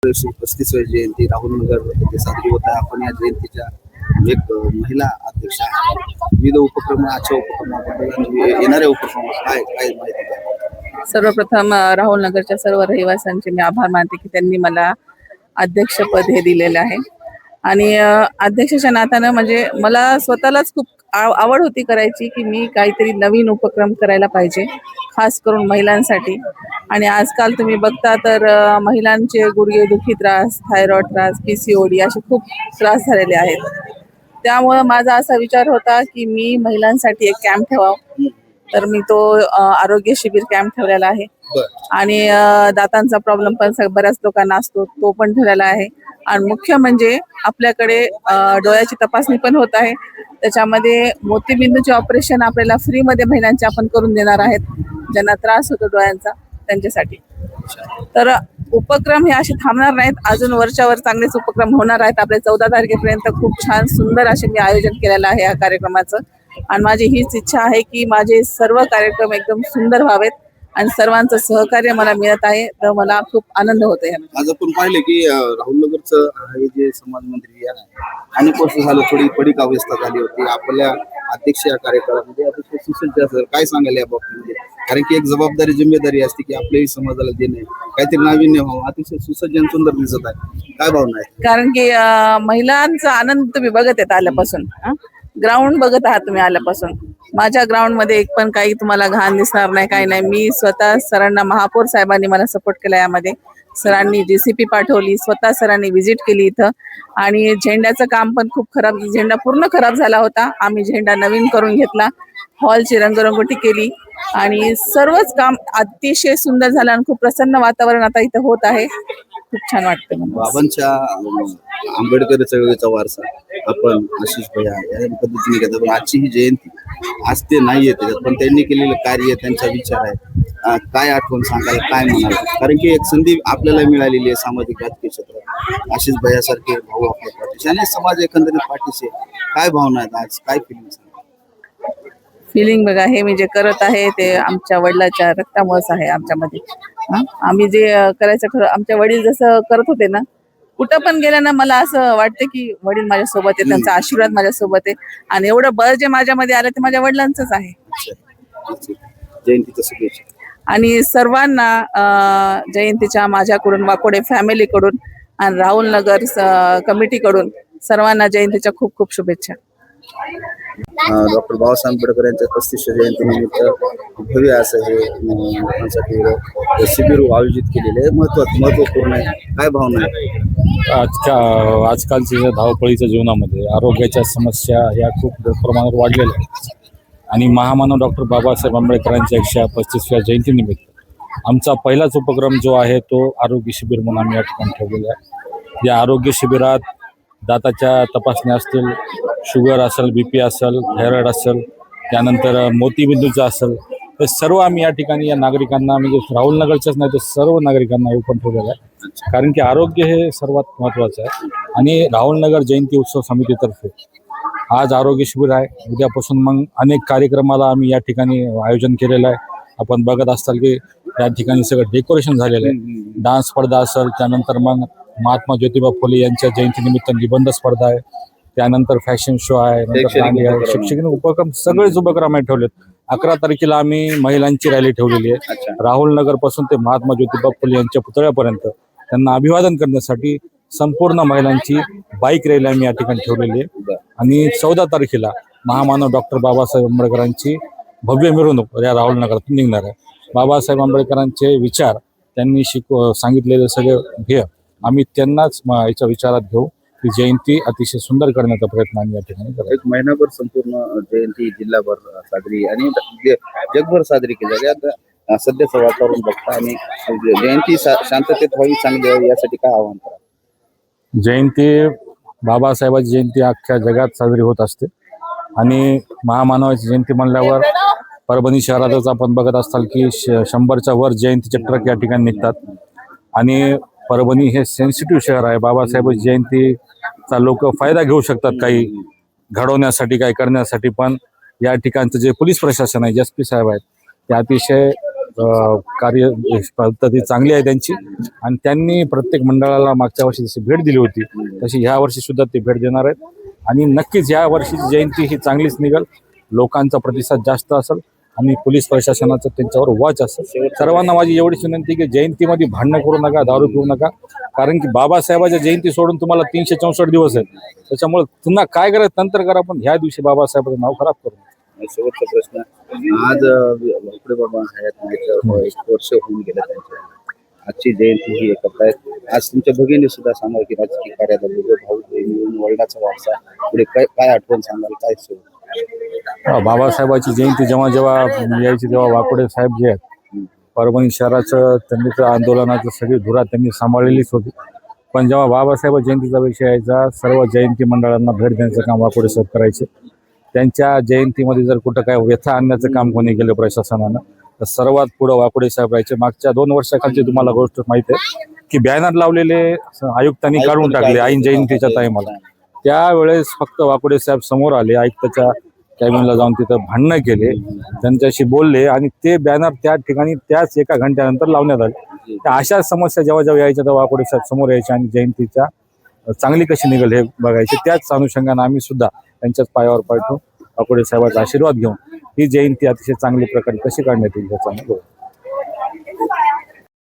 35वी जयंती राहुल नगर येथे साजरी होत आहे. आपण या जयंतीच्या एक महिला अध्यक्ष आहे. विविध उपक्रम आजच्या उपक्रमाबद्दल आणि येणाऱ्या उपक्रम काय काय माहिती द्या. सर्वप्रथम राहुल नगरच्या सर्व रहिवाशांचे मी आभार मानते की त्यांनी मला अध्यक्षपद हे दिलेलं आहे. आणि अध्यक्षाच्या नात्यानं म्हणजे मला स्वतःलाच खूप आवड होती करायची की मी काहीतरी नवीन उपक्रम करायला पाहिजे, खास करून महिलांसाठी. आणि आजकाल तुम्ही बघता तर महिलांचे गुडघेदुखी त्रास, थायरॉइड त्रास, PCOD असे खूप त्रास झालेले आहेत. त्यामुळं माझा असा विचार होता की मी महिलांसाठी एक कॅम्प ठेवावा. तर मी तो आरोग्य शिबिर कॅम्प ठेवलेला आहे. आणि दातांचा प्रॉब्लेम पण बऱ्याच लोकांना असतो, तो पण ठेवलेला आहे. आणि मुख्य म्हणजे आपल्याकडे डोळ्याची तपासणी पण होत आहे. त्याच्यामध्ये मोतीबिंदूचे ऑपरेशन आपल्याला फ्रीमध्ये महिलांचे आपण करून देणार आहेत, ज्यांना त्रास होतो डोळ्यांचा त्यांच्यासाठी. तर उपक्रम हे असे थांबणार नाहीत, अजून वरच्यावर चांगलेच उपक्रम होणार आहेत. आपल्या 14 तारखेपर्यंत खूप छान सुंदर असे मी आयोजन केलेलं आहे या कार्यक्रमाचं. आणि माझी हीच इच्छा आहे की माझे सर्व कार्यक्रम एकदम सुंदर व्हावेत आणि सर्वांचं सहकार्य मला मिळत आहे, तर मला खूप आनंद होतो. आज आपण पाहिले की राहुल नगरचं हे जे समाज मंत्री आहे, अनेक वर्ष झालं थोडी पडीक अवस्था झाली होती. आपल्या अध्यक्ष या कार्यक्रमामध्ये अतिशय सुसज्ज असेल, काय सांगाल या बाबतीमध्ये? कारण की एक जबाबदारी जिम्मेदारी असते की आपल्याही समाजाला देणे, काहीतरी नाविन्य व्हावं. अतिशय सुसज्ज आणि सुंदर दिसत आहे, काय भावना आहे? कारण की महिलांचा आनंद तुम्ही बघत येत आल्यापासून, ग्राउंड बघत आहात तुम्ही आल्यापासून. माझ्या ग्राउंड मध्ये एक पण काही तुम्हाला घाण दिसणार नाही, काही नाही. मी स्वतः सरांना, महापौर साहेबांनी मला सपोर्ट केला यामध्ये. सरांनी GCP पाठवली, स्वतः सरांनी व्हिजिट केली इथं. आणि झेंड्याचं काम पण खूप खराब, झेंडा पूर्ण खराब झाला होता. आम्ही झेंडा नवीन करून घेतला, हॉलची रंगरंगोटी केली आणि सर्वच काम अतिशय सुंदर झालं आणि खूप प्रसन्न वातावरण आता इथं होत आहे. खूप छान वाटतं मला. बाबांच्या आंबेडकर चळवळीचा वारसा आपण आशिष भैया या पद्धतीने घेतात. पण आजची ही जयंती, आज ते नाहीये त्याच्यात, पण त्यांनी केलेलं कार्य, त्यांचा विचार आहे. काय आठवण सांगाल, काय म्हणाल? कारण की एक संधी आपल्याला मिळालेली आहे सामाजिक राजकीय क्षेत्रात. आशिष भैयासारखे भाऊ आपल्या पाठीशी आणि समाज एकंदरीत पाठीशी. काय भावना आहेत आज, काय फिलिंग बघा, हे मी जे करत आहे ते आमच्या वडिलांच्या रक्तामुळेच आहे आमच्यामध्ये. आम्ही जे करायचं खरं, आमच्या वडील जसं करत होते ना, कुठं पण गेलं ना मला असं वाटतं की वडील माझ्यासोबत आहे, त्यांचा आशीर्वाद माझ्यासोबत आहे. आणि एवढं बळ जे माझ्यामध्ये आलं ते माझ्या वडिलांचंच आहे. जयंतीच्या शुभेच्छा. आणि सर्वांना जयंतीच्या माझ्याकडून, वाकोडे फॅमिलीकडून आणि राहुल नगर कमिटीकडून सर्वांना जयंतीच्या खूप खूप शुभेच्छा. डॉक्टर बाबासाहेब आंबेडकर यांच्या 35वी जयंतीनिमित्त भव्य असं हे लोकांसाठी शिबिर आयोजित केलेले आहे. महत्वपूर्ण आहे, काय भावना आहे? आजकालच्या धावपळीच्या जीवनामध्ये आरोग्याच्या समस्या या खूप प्रमाणात वाढलेल्या आहेत. आणि महामानव डॉक्टर बाबासाहेब आंबेडकरांच्या 135व्या जयंतीनिमित्त आमचा पहिलाच उपक्रम जो आहे तो आरोग्य शिबिर म्हणून आम्ही या ठिकाणी ठेवलेला आहे. या आरोग्य शिबिरात दाताच्या तपासण्या असतील, शुगर असेल, BP असेल, थायरॉइड असेल, त्यानंतर मोतीबिंदूचं असेल, तर सर्व आम्ही या ठिकाणी या नागरिकांना, म्हणजे राहुल नगरच्याच नाही तर सर्व नागरिकांना ओपन ठेवलेलं आहे. कारण की आरोग्य हे सर्वात महत्त्वाचं आहे. आणि राहुल नगर जयंती उत्सव समितीतर्फे आज आरोग्य शिबिर आहे. उद्यापासून मग अनेक कार्यक्रमाला आम्ही या ठिकाणी आयोजन केलेलं आहे. आपण बघत असाल की या ठिकाणी सगळं डेकोरेशन झालेलं आहे. डान्स स्पर्धा असेल, त्यानंतर मग महात्मा ज्योतिबा फुले यांच्या जयंतीनिमित्त निबंध स्पर्धा आहे, त्यानंतर फॅशन शो आहे, शैक्षणिक उपक्रम, सगळेच उपक्रम ठेवलेत. 11 तारखेला आम्ही महिलांची रॅली ठेवलेली आहे. राहुल नगर पासून ते महात्मा ज्योतिबा फुले यांच्या पुतळ्यापर्यंत त्यांना अभिवादन करण्यासाठी संपूर्ण महिलांची बाईक रॅली आम्ही या ठिकाणी ठेवलेली आहे. आणि 14 तारखेला महामानव डॉक्टर बाबासाहेब आंबेडकरांची भव्य मिरवणूक या राहुल नगरातून निघणार आहे. बाबासाहेब आंबेडकरांचे विचार, त्यांनी सांगितलेले सगळे ध्येय आम्ही त्यांनाच याच्या विचारात घेऊ. ही जयंती अतिशय सुंदर करण्याचा प्रयत्न आम्ही या ठिकाणी करतो. एक महिनाभर संपूर्ण जयंती जिल्हाभर साजरी आणि जगभर साजरी केली जाते. आता सध्याचं वातावरण बघता आणि जयंती शांततेत व्हावी, चांगली व्हावी, यासाठी काय आव्हान करा? जयंती, बाबासाहेबांची जयंती अख्ख्या जगात साजरी होत असते. आणि महामानवाची जयंती म्हणल्यावर परभणी शहरातच आपण बघत असाल की 100च्या वर जयंतीचे ट्रक या ठिकाणी निघतात. आणि परभणी हे सेन्सिटिव्ह शहर आहे. बाबासाहेबांची जयंतीचा लोक फायदा घेऊ शकतात, काही घडवण्यासाठी, काही करण्यासाठी. पण या ठिकाणचं जे पोलीस प्रशासन आहे, SP साहेब आहेत, ते अतिशय कार्य पद्धती चांगली आहे त्यांची, आणि त्यांनी प्रत्येक मंडळाला मागच्या वर्षी जशी भेट दिली होती तशी ह्या वर्षी सुद्धा ते भेट देणार आहेत. आणि नक्कीच या वर्षीची जयंती ही चांगलीच निघेल, लोकांचा प्रतिसाद जास्त असेल आणि पोलीस प्रशासनाचं त्यांच्यावर वॉच असेल. सर्वांना माझी एवढीच विनंती की जयंतीमध्ये भांडणं करू नका, दारू पिऊ नका, कारण की बाबासाहेबाच्या जयंती सोडून तुम्हाला 364 दिवस आहेत. त्याच्यामुळे पुन्हा काय करायचं नंतर करा, पण ह्या दिवशी बाबासाहेबाचं नाव खराब करू नका. शेवटचा प्रश्न, आज वाकडे बाबा हयात नाहीत, 1 वर्ष होऊन गेलं त्यांच्या, आजची जयंती ही करतायत. आज तुमच्या भगिनी सुद्धा सांगा की राजकीय कार्यात भाऊ बहिणी वडिलाचा वारसा पुढे काय आठवण सांगाल, काय सुरू? बाबासाहेबाची जयंती जेव्हा जेव्हा यायची तेव्हा वाकोडे साहेब जे आहेत, परभणी शहराचं त्यांनी तर आंदोलनाचं सगळी धुरा त्यांनी सांभाळलेलीच होती. पण जेव्हा बाबासाहेब जयंतीचा विषय यायचा, सर्व जयंती मंडळांना भेट देण्याचं काम वाकोडे साहेब करायचे. त्यांच्या जयंतीमध्ये जर कुठं काय व्यथा आणण्याचं काम कोणी केलं प्रशासनानं, तर सर्वात पुढं वाकोडे साहेब राहायचे. मागच्या 2 वर्षाखालची तुम्हाला गोष्ट माहिती आहे की बॅनर लावलेले आयुक्तांनी काढून टाकले ऐन जयंतीच्या टायमाला. त्यावेळेस फक्त वाकोडे साहेब समोर आले, आयुक्ताच्या कॅबिनला जाऊन तिथं भांडणं केले, त्यांच्याशी बोलले आणि ते बॅनर त्या ठिकाणी त्याच एका घंट्यानंतर लावण्यात आले. त्या अशा समस्या जेव्हा जेव्हा यायच्या तेव्हा वाकोडे साहेब समोर यायचे आणि जयंतीच्या चांगली कशी निघेल हे बघायचे. त्याच अनुषंगाने आम्ही सुद्धा त्यांच्याच पायावर पाय ठेवून वाकोडे साहेबांचा आशीर्वाद घेऊन ही जयंती अतिशय चांगली प्रकारे कशी काढण्यात येईल याचा